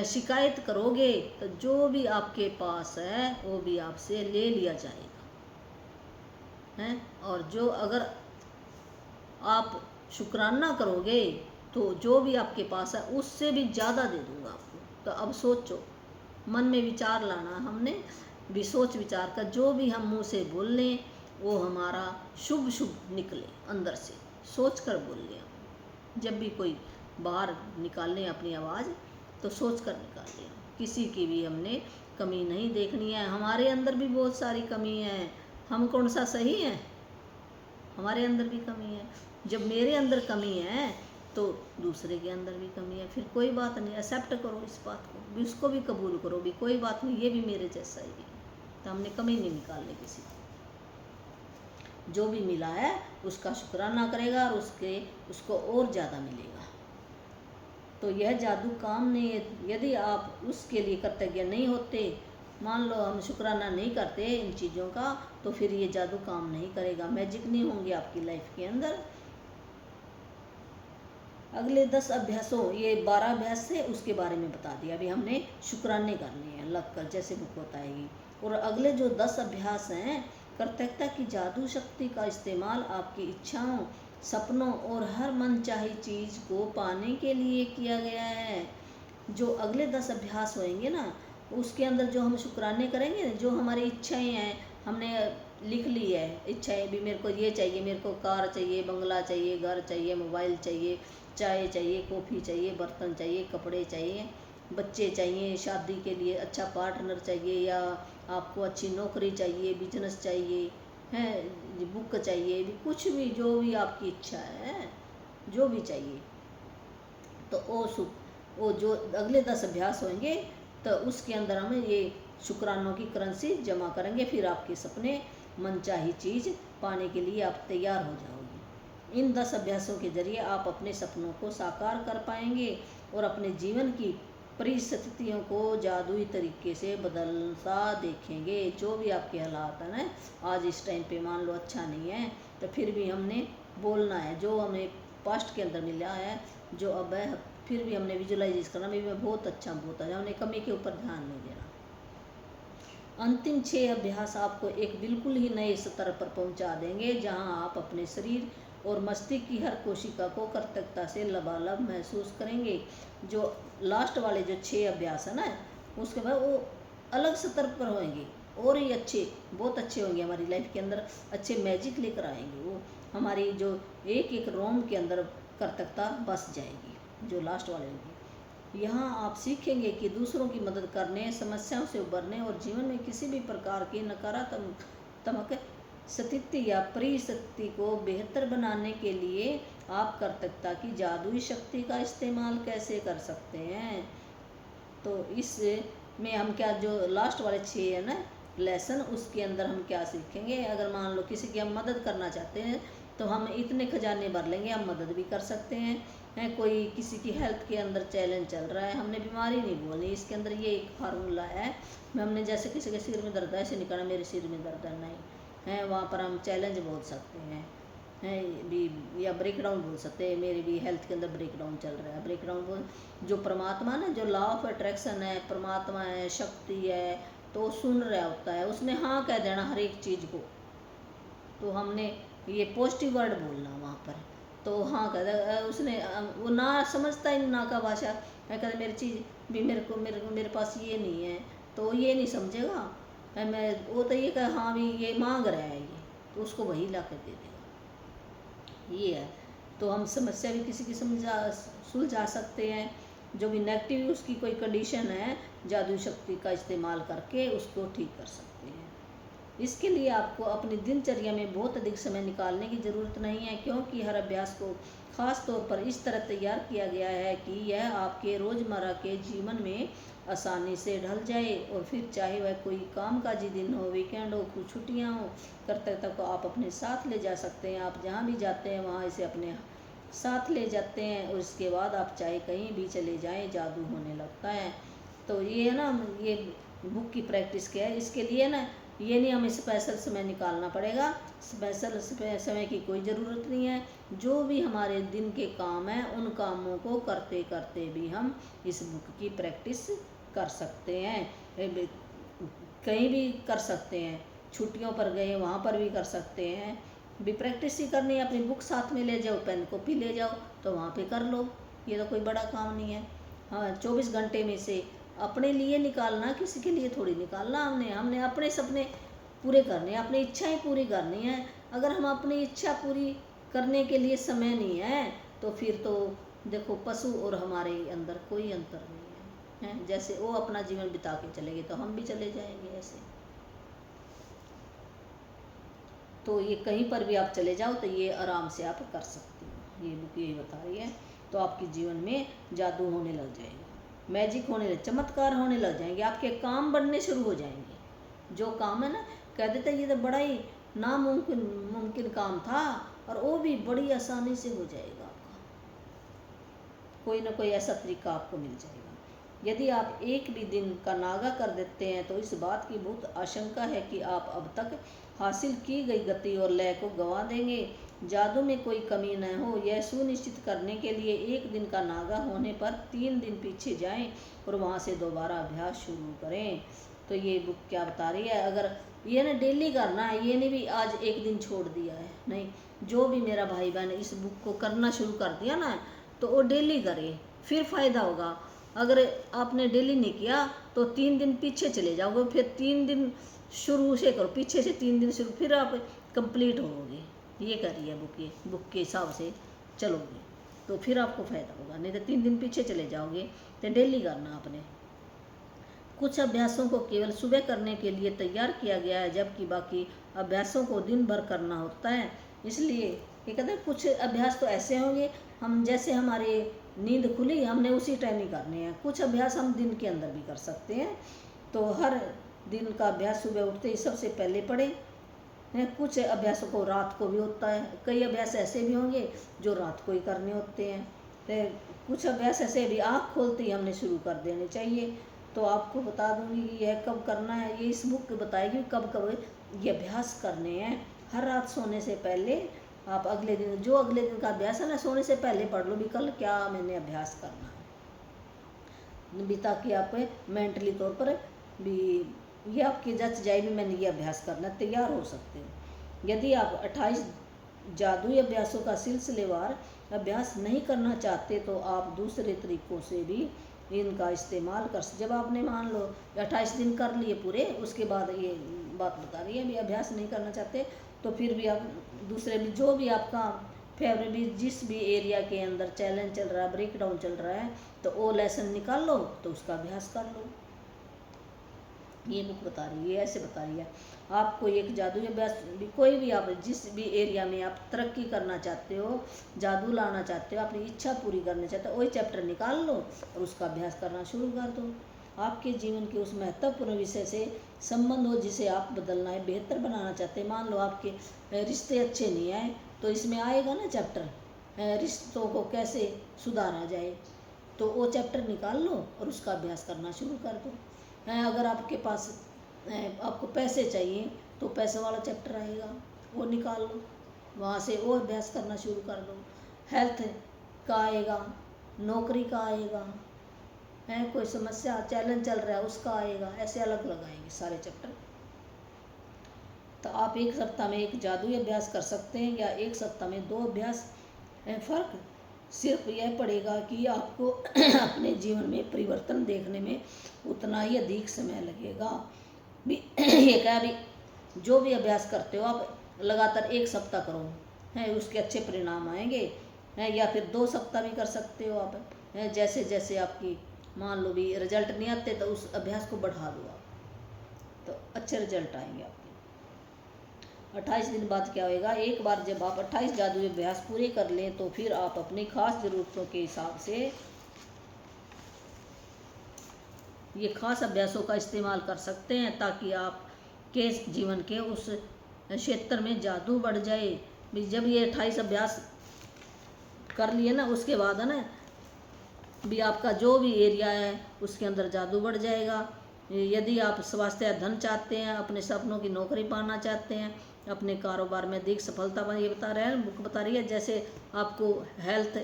शिकायत करोगे तो जो भी आपके पास है वो भी आपसे ले लिया जाएगा हैं। और जो अगर आप शुक्राना करोगे तो जो भी आपके पास है उससे भी ज़्यादा दे दूंगा आपको। तो अब सोचो, मन में विचार लाना, हमने भी सोच विचार कर जो भी हम मुंह से बोल लें वो हमारा शुभ शुभ निकले, अंदर से सोच कर बोल लें। जब भी कोई बाहर निकालें अपनी आवाज़ तो सोच कर निकाल लें। किसी की भी हमने कमी नहीं देखनी है, हमारे अंदर भी बहुत सारी कमी है, हम कौन सा सही है, हमारे अंदर भी कमी है। जब मेरे अंदर कमी है तो दूसरे के अंदर भी कमी है, फिर कोई बात नहीं, एक्सेप्ट करो इस बात को भी, उसको भी कबूल करो भी कोई बात नहीं, ये भी मेरे जैसा ही है। तो हमने कमी नहीं निकालनी किसी की, जो भी मिला है उसका शुक्राना करेगा और उसको और ज़्यादा मिलेगा। तो यह जादू काम नहीं है यदि आप उसके लिए कृतज्ञ नहीं होते। मान लो हम शुक्राना नहीं करते इन चीज़ों का, तो फिर ये जादू काम नहीं करेगा, मैजिक नहीं होंगे आपकी लाइफ के अंदर। अगले 10 अभ्यासों, ये 12 अभ्यास से उसके बारे में बता दिया, अभी हमने शुक्राने करने हैं लग कर, जैसे बुक बताएगी। और अगले जो 10 अभ्यास हैं, कृतज्ञता की जादू शक्ति का इस्तेमाल आपकी इच्छाओं, सपनों और हर मनचाही चीज़ को पाने के लिए किया गया है। जो अगले 10 अभ्यास होंगे ना, उसके अंदर जो हम शुक्राने करेंगे, जो हमारी इच्छाएं हैं, हमने लिख ली है इच्छाएं भी, मेरे को ये चाहिए, मेरे को कार चाहिए, बंगला चाहिए, घर चाहिए, मोबाइल चाहिए, चाय चाहिए, कॉफ़ी चाहिए, बर्तन चाहिए, कपड़े चाहिए, बच्चे चाहिए, शादी के लिए अच्छा पार्टनर चाहिए, या आपको अच्छी नौकरी चाहिए, बिजनेस चाहिए है, बुक चाहिए, भी कुछ भी जो भी आपकी इच्छा है, जो भी चाहिए, तो वो जो अगले 10 अभ्यास होंगे तो उसके अंदर हम ये शुक्रानों की करेंसी जमा करेंगे, फिर आपके सपने मनचाही चीज़ पाने के लिए आप तैयार हो जाओगे। इन 10 अभ्यासों के जरिए आप अपने सपनों को साकार कर पाएंगे और अपने जीवन की परिस्थितियों को जादुई तरीके से बदलता देखेंगे। जो भी आपके हालात हैं ना, आज इस टाइम पे मान लो अच्छा नहीं है, तो फिर भी हमने बोलना है, जो हमें पास्ट के अंदर मिला है, जो अब है, फिर भी हमने विजुलाइज करना, मेरी में बहुत अच्छा बहुत है, हमने कमी के ऊपर ध्यान नहीं देना। अंतिम 6 अभ्यास आपको एक बिल्कुल ही नए स्तर पर पहुंचा देंगे, जहां आप अपने शरीर और मस्तिष्क की हर कोशिका को कृतज्ञता से लबालब महसूस करेंगे। जो लास्ट वाले जो 6 अभ्यास है ना, उसके बाद वो अलग स्तर पर होंगे और ही अच्छे, बहुत अच्छे होंगे, हमारी लाइफ के अंदर अच्छे मैजिक लेकर आएंगे। वो हमारी जो एक एक रोम के अंदर कृतज्ञता बस जाएगी, जो लास्ट वाले होंगे। यहाँ आप सीखेंगे कि दूसरों की मदद करने, समस्याओं से उबरने और जीवन में किसी भी प्रकार की नकारात्मक स्थिति या परिस्थिति को बेहतर बनाने के लिए आप कृतज्ञता की जादुई शक्ति का इस्तेमाल कैसे कर सकते हैं। तो इसमें हम क्या, जो लास्ट वाले 6 है ना लेसन, उसके अंदर हम क्या सीखेंगे। अगर मान लो किसी की हम मदद करना चाहते हैं तो हम इतने खजाने भर लेंगे, हम मदद भी कर सकते हैं। कोई किसी की हेल्थ के अंदर चैलेंज चल रहा है, हमने बीमारी नहीं बोलनी, इसके अंदर ये एक फार्मूला है, हमने जैसे किसी के सिर में दर्द है ऐसे निकालना, मेरे सिर में दर्द नहीं है, वहाँ पर हम चैलेंज बोल सकते हैं भी, या ब्रेक डाउन बोल सकते हैं, मेरे भी हेल्थ के अंदर ब्रेक डाउन चल रहा है, ब्रेक डाउन बोल। जो परमात्मा ना, जो लॉ ऑफ अट्रैक्शन है, परमात्मा है, शक्ति है, तो सुन रहा होता है, उसने हाँ कह देना हर एक चीज़ को। तो हमने ये पॉजिटिव वर्ड बोलना वहाँ पर, तो हाँ कहता उसने, वो ना समझता ही ना का भाषा है, कहता मेरी चीज़ भी मेरे पास ये नहीं है, तो ये नहीं समझेगा मैं वो तो ये कह हाँ भी ये मांग रहा है ये, तो उसको वही ला कर दे देगा, ये है। तो हम समस्या भी किसी की सुलझा सकते हैं। जो भी नेगेटिव उसकी कोई कंडीशन है, जादू शक्ति का इस्तेमाल करके उसको ठीक कर सकते हैं। इसके लिए आपको अपनी दिनचर्या में बहुत अधिक समय निकालने की ज़रूरत नहीं है, क्योंकि हर अभ्यास को खास तौर पर इस तरह तैयार किया गया है कि यह आपके रोज़मर्रा के जीवन में आसानी से ढल जाए। और फिर चाहे वह कोई कामकाजी दिन हो, वीकेंड हो, कुछ छुट्टियां हो, करते तक आप अपने साथ ले जा सकते हैं। आप जहाँ भी जाते हैं वहाँ इसे अपने साथ ले जाते हैं, और इसके बाद आप चाहे कहीं भी चले जाएं, जादू होने लगता है। तो ये है ना, ये बुक की प्रैक्टिस क्या है, इसके लिए ना ये नहीं हमें स्पेशल समय निकालना पड़ेगा, स्पेशल समय की कोई ज़रूरत नहीं है। जो भी हमारे दिन के काम हैं उन कामों को करते करते भी हम इस बुक की प्रैक्टिस कर सकते हैं। कहीं भी कर सकते हैं, छुट्टियों पर गए वहाँ पर भी कर सकते हैं। भी प्रैक्टिस ही करनी है, अपनी बुक साथ में ले जाओ, पेन कॉपी ले जाओ, तो वहाँ पे कर लो, ये तो कोई बड़ा काम नहीं है। हाँ, 24 घंटे में से अपने लिए निकालना, किसी के लिए थोड़ी निकालना। हमने अपने सपने पूरे करने हैं, अपनी इच्छाएं पूरी करनी है। अगर हम अपनी इच्छा पूरी करने के लिए समय नहीं है, तो फिर तो देखो पशु और हमारे अंदर कोई अंतर नहीं है, जैसे वो अपना जीवन बिता के चले गए तो हम भी चले जाएंगे ऐसे। तो ये कहीं पर भी आप चले जाओ तो ये आराम से आप कर सकते हो, ये बुक यही बता रही है। तो आपके जीवन में जादू होने लग जाएगा, मैजिक होने लग, चमत्कार होने लग जाएंगे, आपके काम बनने शुरू हो जाएंगे। जो काम है ना, कह देते ये तो बड़ा ही मुमकिन काम था, और वो भी बड़ी आसानी से हो जाएगा आपका, कोई ना कोई ऐसा तरीका आपको मिल जाएगा। यदि आप एक भी दिन का नागा कर देते हैं तो इस बात की बहुत आशंका है कि आप अब तक हासिल की गई गति और लय को गंवा देंगे। जादू में कोई कमी न हो, यह सुनिश्चित करने के लिए एक दिन का नागा होने पर 3 दिन पीछे जाएं और वहां से दोबारा अभ्यास शुरू करें। तो ये बुक क्या बता रही है, अगर ये ना डेली करना है, ये नहीं भी आज एक दिन छोड़ दिया है, नहीं। जो भी मेरा भाई बहन इस बुक को करना शुरू कर दिया ना, तो वो डेली करे, फिर फ़ायदा होगा। अगर आपने डेली नहीं किया तो 3 दिन पीछे चले जाओगे, फिर 3 दिन शुरू से करो, पीछे से 3 दिन शुरू, फिर आप कंप्लीट होगे। ये करिए बुक के हिसाब से चलोगे तो फिर आपको फ़ायदा होगा, नहीं तो 3 दिन पीछे चले जाओगे। तो डेली करना आपने। कुछ अभ्यासों को केवल सुबह करने के लिए तैयार किया गया है, जबकि बाकी अभ्यासों को दिन भर करना होता है। इसलिए ये कहते हैं कुछ अभ्यास तो ऐसे होंगे, हम जैसे हमारे नींद खुली हमने उसी टाइम ही करने हैं। कुछ अभ्यास हम दिन के अंदर भी कर सकते हैं। तो हर दिन का अभ्यास सुबह उठते ही सबसे पहले पढ़ें। कुछ अभ्यासों को रात को भी होता है, कई अभ्यास ऐसे भी होंगे जो रात को ही करने होते हैं। तो कुछ अभ्यास ऐसे भी आँख खोलते ही हमने शुरू कर देने चाहिए। तो आपको बता दूंगी कि यह कब करना है, ये इस बुक बताएगी कब कब ये अभ्यास करने हैं। हर रात सोने से पहले आप अगले दिन, जो अगले दिन का अभ्यास है ना, सोने से पहले पढ़ लो भी कल क्या मैंने अभ्यास करना है भी, ताकि आप मेंटली तौर पर भी ये आपकी जच जाए भी मैंने ये अभ्यास करना, तैयार हो सकते हो। यदि आप 28 जादुई अभ्यासों का सिलसिलेवार अभ्यास नहीं करना चाहते तो आप दूसरे तरीकों से भी इनका इस्तेमाल कर। जब आपने मान लो 28 दिन कर लिए पूरे, उसके बाद ये बात बता रही है भी अभ्यास नहीं करना चाहते, तो फिर भी आप दूसरे भी, जो भी आपका फेवरेट भी, जिस भी एरिया के अंदर चैलेंज चल रहा है, ब्रेक डाउन चल रहा है, तो वो लेसन निकाल लो, तो उसका अभ्यास कर लो। ये बुक बता रही है, ऐसे बता रही है। आपको एक जादू अभ्यास भी, कोई भी आप जिस भी एरिया में आप तरक्की करना चाहते हो, जादू लाना चाहते हो, अपनी इच्छा पूरी करना चाहते हो, वही चैप्टर निकाल लो और उसका अभ्यास करना शुरू कर दो। आपके जीवन के उस महत्वपूर्ण विषय से संबंध हो जिसे आप बदलना है, बेहतर बनाना चाहते हैं। मान लो आपके रिश्ते अच्छे नहीं आए, तो इसमें आएगा ना चैप्टर, रिश्तों को कैसे सुधारा जाए, तो वो चैप्टर निकाल लो और उसका अभ्यास करना शुरू कर दो। अगर आपके पास आपको पैसे चाहिए तो पैसे वाला चैप्टर आएगा, वो निकाल लो, वहाँ से वो अभ्यास करना शुरू कर दो। हेल्थ का आएगा, नौकरी का आएगा, है कोई समस्या चैलेंज चल रहा है उसका आएगा, ऐसे अलग अलग आएंगे सारे चैप्टर। तो आप एक सप्ताह में एक जादुई अभ्यास कर सकते हैं या एक सप्ताह में 2 अभ्यास। फर्क सिर्फ यह पड़ेगा कि आपको अपने जीवन में परिवर्तन देखने में उतना ही अधिक समय लगेगा। भी ये क्या, अभी जो भी अभ्यास करते हो आप लगातार 1 सप्ताह करो, है उसके अच्छे परिणाम आएंगे, है या फिर 2 सप्ताह भी कर सकते हो आप, है जैसे जैसे आपकी मान लो भी रिजल्ट नहीं आते तो उस अभ्यास को बढ़ा दो आप, तो अच्छे रिजल्ट आएंगे आपके। 28 दिन बाद क्या होएगा, एक बार जब आप 28 जादुई अभ्यास पूरे कर लें तो फिर आप अपनी खास ज़रूरतों के हिसाब से ये खास अभ्यासों का इस्तेमाल कर सकते हैं, ताकि आपके जीवन के उस क्षेत्र में जादू बढ़ जाए। भी जब ये 28 अभ्यास कर लिए ना, उसके बाद है ना भी आपका जो भी एरिया है उसके अंदर जादू बढ़ जाएगा। यदि आप स्वास्थ्य या धन चाहते हैं, अपने सपनों की नौकरी पाना चाहते हैं, अपने कारोबार में अधिक सफलता ये बता रहे हैं, बुक बता रही है। जैसे आपको हेल्थ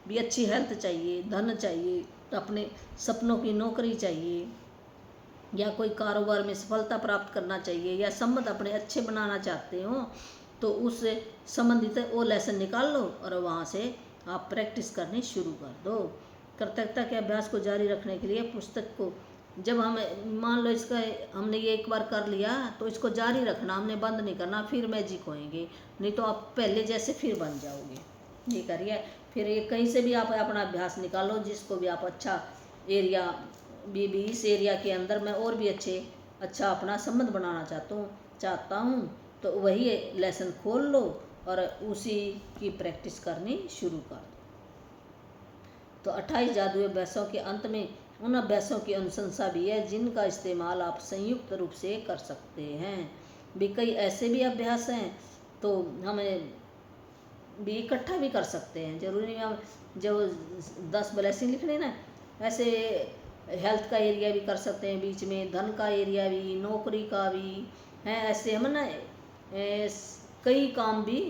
भी, अच्छी हेल्थ चाहिए, धन चाहिए, अपने सपनों की नौकरी चाहिए, या कोई कारोबार में सफलता प्राप्त करना चाहिए, या संबंध अपने अच्छे बनाना चाहते हो, तो उससे संबंधित वो लेसन निकाल लो और वहाँ से आप प्रैक्टिस करनी शुरू कर दो। कृतज्ञता के अभ्यास को जारी रखने के लिए पुस्तक को, जब हम मान लो इसका हमने ये एक बार कर लिया तो इसको जारी रखना, हमने बंद नहीं करना, फिर मैजिक होएंगे, नहीं तो आप पहले जैसे फिर बन जाओगे। ये करिए, फिर ये कहीं से भी आप अपना अभ्यास निकालो, जिसको भी आप अच्छा एरिया भी इस एरिया के अंदर मैं और भी अच्छा अपना संबंध बनाना चाहता हूँ, तो वही लेसन खोल लो और उसी की प्रैक्टिस करनी शुरू कर दो। तो 28 जादुई अभ्यासों के अंत में उन अभ्यासों की अनुशंसा भी है जिनका इस्तेमाल आप संयुक्त रूप से कर सकते हैं। भी कई ऐसे भी अभ्यास हैं तो हमें भी इकट्ठा भी कर सकते हैं, जरूरी नहीं हम जो 10 ब्लेसिंग लिखने ना, ऐसे हेल्थ का एरिया भी कर सकते हैं, बीच में धन का एरिया भी, नौकरी का भी है, ऐसे हम ना कई काम भी,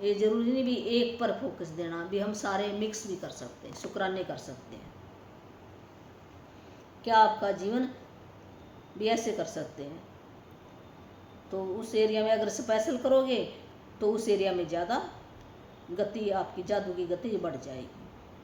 ये जरूरी नहीं भी एक पर फोकस देना, भी हम सारे मिक्स भी कर सकते हैं, शुक्राने कर सकते हैं। क्या आपका जीवन भी ऐसे कर सकते हैं, तो उस एरिया में अगर स्पेशल करोगे तो उस एरिया में ज़्यादा गति, आपकी जादू की गति बढ़ जाएगी।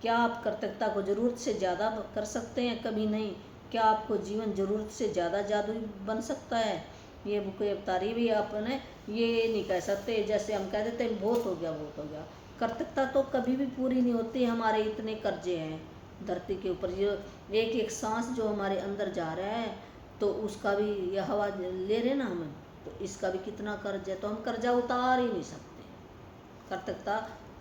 क्या आप कृतज्ञता को ज़रूरत से ज़्यादा कर सकते हैं? कभी नहीं। क्या आपको जीवन ज़रूरत से ज़्यादा जादुई बन सकता है? ये बुक ये बता रही भी, आपने ये नहीं कह सकते जैसे हम कह देते हैं बहुत हो गया बहुत हो गया। कृतज्ञता तो कभी भी पूरी नहीं होती, हमारे इतने कर्जे हैं धरती के ऊपर, जो एक एक सांस जो हमारे अंदर जा रहा है तो उसका भी, यह हवा ले रहे ना हम, तो इसका भी कितना कर्ज है, तो हम कर्जा उतार ही नहीं सकते। कृतज्ञता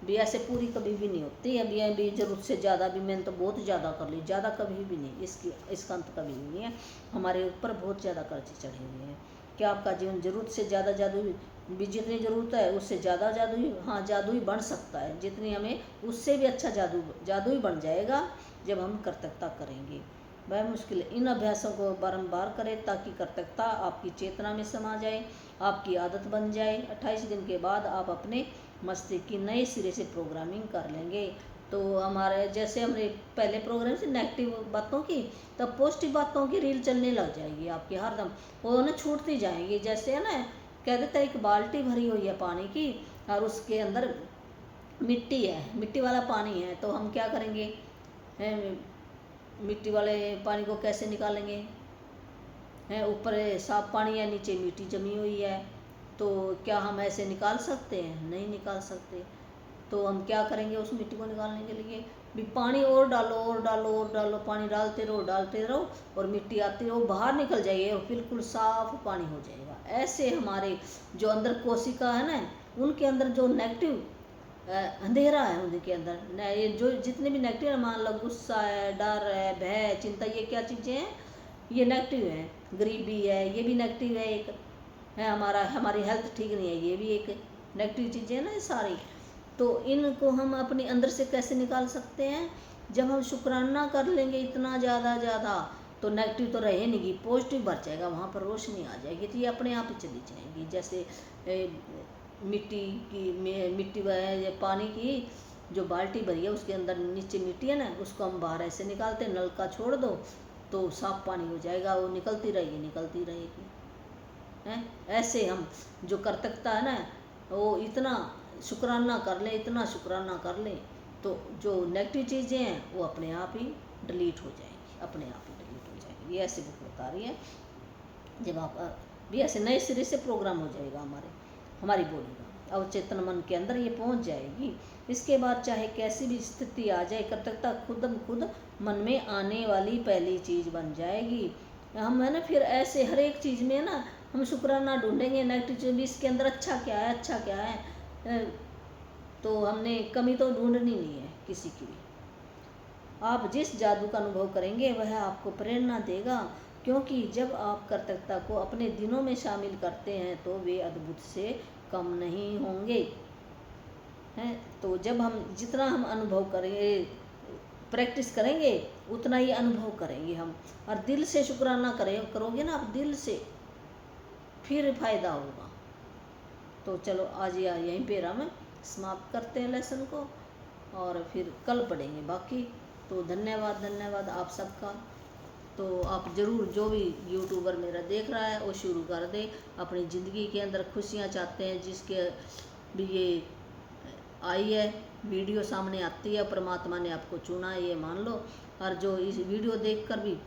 भी ऐसे पूरी कभी भी नहीं होती। अभी जरूरत से ज़्यादा भी, मैंने तो बहुत ज़्यादा कर ली, ज़्यादा कभी भी नहीं, इसका अंत कभी भी नहीं है। हमारे ऊपर बहुत ज़्यादा कर्ज चढ़े हुए हैं। क्या आपका जीवन जरूरत से ज़्यादा जादुई भी, जितनी ज़रूरत है उससे ज़्यादा जादुई, हाँ जादुई बन सकता है, जितनी हमें उससे भी अच्छा जादुई बन जाएगा जब हम कृतज्ञता करेंगे। वह मुश्किल, इन अभ्यासों को बारंबार करें ताकि कृतज्ञता आपकी चेतना में समा जाए, आपकी आदत बन जाए। 28 दिन के बाद आप अपने मस्तिष्क की नए सिरे से प्रोग्रामिंग कर लेंगे। तो हमारे जैसे हमने पहले प्रोग्राम से नेगेटिव बातों की, तब पॉजिटिव बातों की रील चलने लग जाएगी आपकी हरदम, वो ना छूटती जाएंगी। जैसे है ना, कह देते हैं एक बाल्टी भरी हुई है पानी की और उसके अंदर मिट्टी है, मिट्टी वाला पानी है, तो हम क्या करेंगे, मिट्टी वाले पानी को कैसे निकालेंगे, है ऊपर साफ पानी है, नीचे मिट्टी जमी हुई है, तो क्या हम ऐसे निकाल सकते हैं? नहीं निकाल सकते। तो हम क्या करेंगे उस मिट्टी को निकालने के लिए, भी पानी और डालो और डालो और डालो, पानी डालते रहो और मिट्टी आती रहो, बाहर निकल जाइए और बिल्कुल साफ पानी हो जाएगा। ऐसे हमारे जो अंदर कोशिका है ना, उनके अंदर जो नेगेटिव अंधेरा है, उनके अंदर ये जो जितने भी नेगेटिव है, मान लो गुस्सा है, डर है, भय, चिंता, ये क्या चीज़ें हैं, ये नेगेटिव है। गरीबी है, ये भी नेगेटिव है, एक है हमारी हेल्थ ठीक नहीं है, ये भी एक नेगेटिव चीज़ें हैं ना ये सारी। तो इनको हम अपने अंदर से कैसे निकाल सकते हैं? जब हम शुक्राना कर लेंगे इतना ज़्यादा, तो नेगेटिव तो रहे नहीं, पॉजिटिव बढ़ जाएगा, वहाँ पर रोशनी आ जाएगी, तो ये अपने आप ही चली जाएंगी। जैसे मिट्टी पानी की जो बाल्टी भरी है उसके अंदर नीचे मिट्टी है ना, उसको हम बाहर ऐसे निकालते हैं, नल का छोड़ दो तो साफ पानी हो जाएगा, वो निकलती रहेगी हैं। ऐसे हम जो कृतज्ञता है ना, वो इतना शुक्राना कर लें तो जो नेगेटिव चीज़ें हैं वो अपने आप ही डिलीट हो जाएंगी, अपने आप ही डिलीट हो जाएंगी। ये ऐसे बुक बता रही है। जब आप भी ऐसे नए सिरे से प्रोग्राम हो जाएगा हमारी बॉडी का, अवचेतन मन के अंदर ये पहुंच जाएगी। इसके बाद चाहे कैसी भी स्थिति आ जाए, कृतज्ञता खुद मन में आने वाली पहली चीज़ बन जाएगी। हम है ना फिर ऐसे हर एक चीज़ में ना हम शुक्राना ढूंढेंगे, नेगेटिव चीज़ भी इसके अंदर अच्छा क्या है, अच्छा क्या है, तो हमने कमी तो ढूंढनी नहीं है किसी की भी। आप जिस जादू का अनुभव करेंगे वह आपको प्रेरणा देगा, क्योंकि जब आप कृतज्ञता को अपने दिनों में शामिल करते हैं तो वे अद्भुत से कम नहीं होंगे हैं। तो जब हम जितना हम अनुभव करेंगे, प्रैक्टिस करेंगे, उतना ही अनुभव करेंगे हम। और दिल से शुक्राना करोगे ना आप दिल से, फिर फायदा होगा। तो चलो आज यहीं पे हम समाप्त करते हैं लेसन को, और फिर कल पढ़ेंगे बाकी। तो धन्यवाद आप सबका। तो आप ज़रूर जो भी यूट्यूबर मेरा देख रहा है वो शुरू कर दे। अपनी ज़िंदगी के अंदर खुशियाँ चाहते हैं, जिसके भी ये आई है वीडियो सामने आती है, परमात्मा ने आपको चुना है ये मान लो। और जो इस वीडियो देखकर भी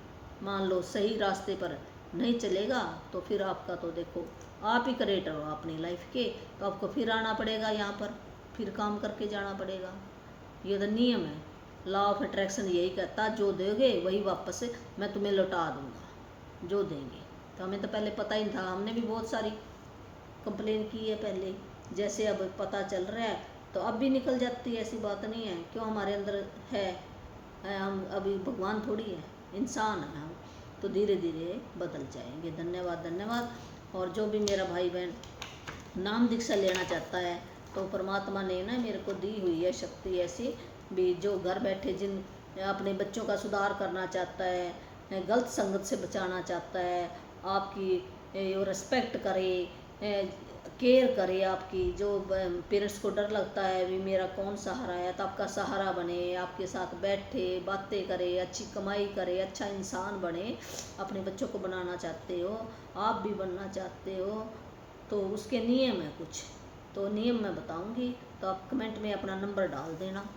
मान लो सही रास्ते पर नहीं चलेगा, तो फिर आपका तो देखो आप ही क्रिएटर हो अपनी लाइफ के, तो आपको फिर आना पड़ेगा यहाँ पर, फिर काम करके जाना पड़ेगा। ये तो नियम है, लॉ ऑफ अट्रैक्शन यही कहता, जो दोगे वही वापस मैं तुम्हें लौटा दूंगा, जो देंगे। तो हमें तो पहले पता ही नहीं था, हमने भी बहुत सारी कंप्लेन की है पहले, जैसे अब पता चल रहा है तो अब भी निकल जाती है, ऐसी बात नहीं है। क्यों हमारे अंदर है हम अभी भगवान थोड़ी है, इंसान है हम, तो धीरे धीरे बदल जाएंगे। धन्यवाद। और जो भी मेरा भाई बहन नाम दीक्षा लेना चाहता है, तो परमात्मा ने ना मेरे को दी हुई है शक्ति ऐसी भी, जो घर बैठे जिन अपने बच्चों का सुधार करना चाहता है, गलत संगत से बचाना चाहता है, आपकी रिस्पेक्ट करे, केयर करे आपकी। जो पेरेंट्स को डर लगता है भी मेरा कौन सहारा है, तो आपका सहारा बने, आपके साथ बैठे बातें करे, अच्छी कमाई करे, अच्छा इंसान बने। अपने बच्चों को बनाना चाहते हो, आप भी बनना चाहते हो, तो उसके नियम है कुछ, तो नियम मैं बताऊंगी, तो आप कमेंट में अपना नंबर डाल देना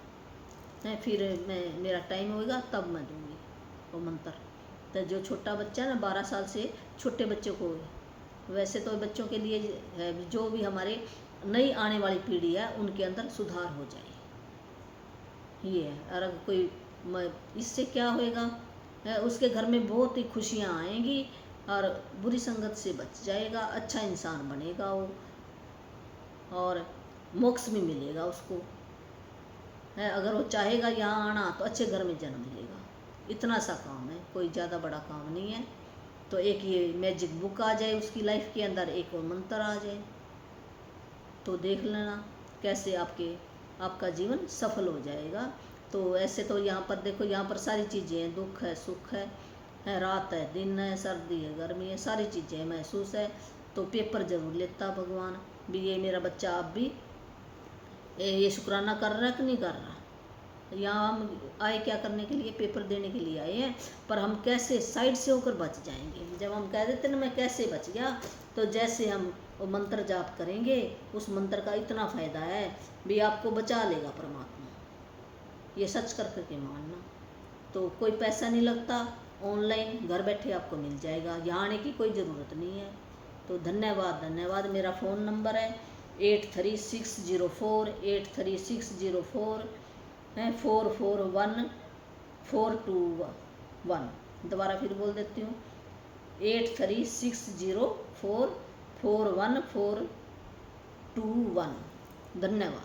है, फिर मेरा टाइम होगा तब मैं दूंगी वो मंत्र। तो जो छोटा बच्चा ना 12 साल से छोटे बच्चों को, वैसे तो बच्चों के लिए जो भी हमारे नई आने वाली पीढ़ी है उनके अंदर सुधार हो जाए, ये है। और अगर कोई इससे क्या होएगा, उसके घर में बहुत ही खुशियाँ आएंगी और बुरी संगत से बच जाएगा, अच्छा इंसान बनेगा वो, और मोक्ष भी मिलेगा उसको है। अगर वो चाहेगा यहाँ आना तो अच्छे घर में जन्म लेगा। इतना सा काम है, कोई ज़्यादा बड़ा काम नहीं है। तो एक ये मैजिक बुक आ जाए उसकी लाइफ के अंदर, एक और मंत्र आ जाए, तो देख लेना कैसे आपका जीवन सफल हो जाएगा। तो ऐसे तो यहाँ पर देखो, यहाँ पर सारी चीज़ें हैं, दुख है, सुख है, रात है, दिन है, सर्दी है, गर्मी है, सारी चीज़ें महसूस है। तो पेपर जरूर लेता भगवान भी, ये मेरा बच्चा आप भी ये शुक्राना कर रहा है कि नहीं कर रहा। यहाँ हम आए क्या करने के लिए, पेपर देने के लिए आए हैं, पर हम कैसे साइड से होकर बच जाएंगे। जब हम कह देते ना मैं कैसे बच गया, तो जैसे हम वो मंत्र जाप करेंगे, उस मंत्र का इतना फ़ायदा है भी आपको बचा लेगा परमात्मा, ये सच कर करके मानना। तो कोई पैसा नहीं लगता, ऑनलाइन घर बैठे आपको मिल जाएगा, यहाँ आने की कोई ज़रूरत नहीं है। तो धन्यवाद। मेरा फ़ोन नंबर है 8360483604 है 441421। दोबारा फिर बोल देती हूँ 8360441421। धन्यवाद।